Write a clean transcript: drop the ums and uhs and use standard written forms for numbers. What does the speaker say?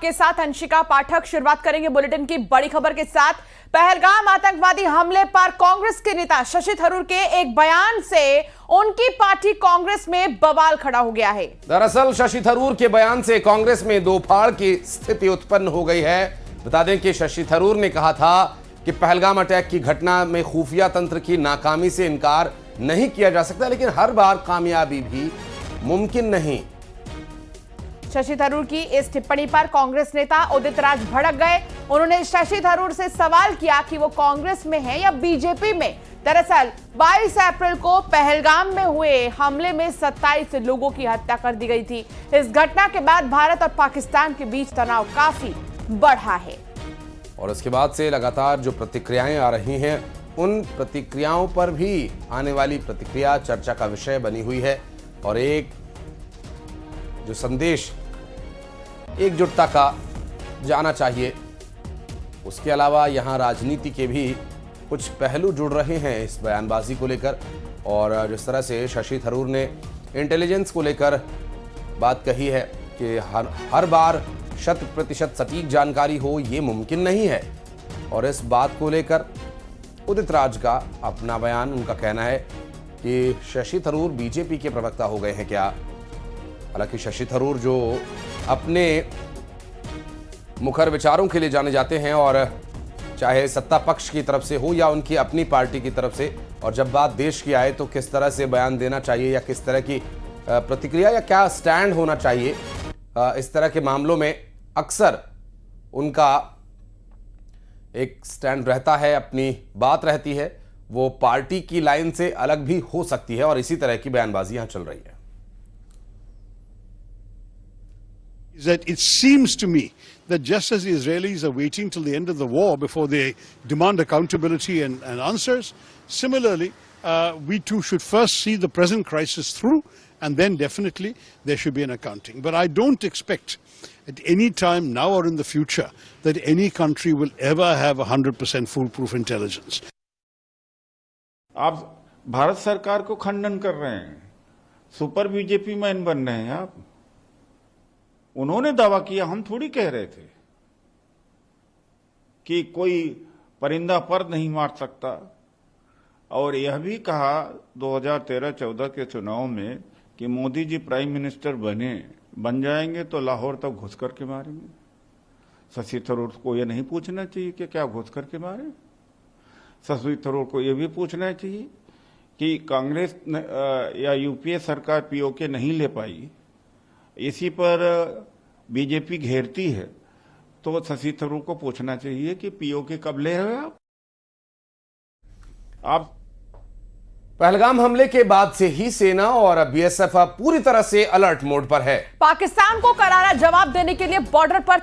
के साथ अंशिका पाठक शुरुआत करेंगे बुलेटिन की बड़ी खबर के साथ। पहलगाम आतंकवादी हमले पर कांग्रेस के नेता शशि थरूर के एक बयान से उनकी पार्टी कांग्रेस में बवाल खड़ा हो गया है। दरअसल शशि थरूर के बयान से कांग्रेस में दो फाड़ की स्थिति उत्पन्न हो गई है। बता दें कि शशि थरूर ने कहा था कि पहलगाम अटैक की घटना में खुफिया तंत्र की नाकामी से इनकार नहीं किया जा सकता, लेकिन हर बार कामयाबी भी मुमकिन नहीं। शशि थरूर की इस टिप्पणी पर कांग्रेस नेता उदित राज भड़क गए। उन्होंने शशि थरूर से सवाल किया कि वो कांग्रेस में है या बीजेपी में। दरअसल 22 अप्रैल को पहलगाम में हुए हमले में 27 लोगों की हत्या कर दी गई थी। इस घटना के बाद भारत और पाकिस्तान के बीच तनाव काफी बढ़ा है और इसके बाद से लगातार जो प्रतिक्रियाएं आ रही हैं, उन प्रतिक्रियाओं पर भी आने वाली प्रतिक्रिया चर्चा का विषय बनी हुई है। और एक जो संदेश एकजुटता का जाना चाहिए, उसके अलावा यहाँ राजनीति के भी कुछ पहलू जुड़ रहे हैं इस बयानबाजी को लेकर। और जिस तरह से शशि थरूर ने इंटेलिजेंस को लेकर बात कही है कि हर बार 100% सटीक जानकारी हो ये मुमकिन नहीं है। और इस बात को लेकर उदित राज का अपना बयान, उनका कहना है कि शशि थरूर बीजेपी के प्रवक्ता हो गए हैं क्या। हालांकि शशि थरूर जो अपने मुखर विचारों के लिए जाने जाते हैं, और चाहे सत्ता पक्ष की तरफ से हो या उनकी अपनी पार्टी की तरफ से, और जब बात देश की आए तो किस तरह से बयान देना चाहिए या किस तरह की प्रतिक्रिया या क्या स्टैंड होना चाहिए, इस तरह के मामलों में अक्सर उनका एक स्टैंड रहता है, अपनी बात रहती है। वो पार्टी की लाइन से अलग भी हो सकती है और इसी तरह की बयानबाजी यहां चल रही है। That it seems to me that just as the Israelis are waiting till the end of the war before they demand accountability and answers, similarly, we too should first see the present crisis through, and then definitely there should be an accounting. But I don't expect at any time now or in the future that any country will ever have 100% foolproof intelligence. आप भारत सरकार को खंडन कर रहे हैं, super BJP man बन रहे हैं आप। उन्होंने दावा किया, हम थोड़ी कह रहे थे कि कोई परिंदा पर नहीं मार सकता। और यह भी कहा 2013-14 के चुनाव में कि मोदी जी प्राइम मिनिस्टर बन जाएंगे तो लाहौर तक घुस करके मारेंगे। शशि थरूर को यह नहीं पूछना चाहिए कि क्या घुस करके मारे। शशि थरूर को यह भी पूछना चाहिए कि कांग्रेस या यूपीए सरकार पीओके नहीं ले पाई, इसी पर बीजेपी घेरती है, तो शशि थरूर को पूछना चाहिए कि पीओके कब ले रहे हो आप। पहलगाम हमले के बाद से ही सेना और बीएसएफ पूरी तरह से अलर्ट मोड पर है। पाकिस्तान को करारा जवाब देने के लिए बॉर्डर पर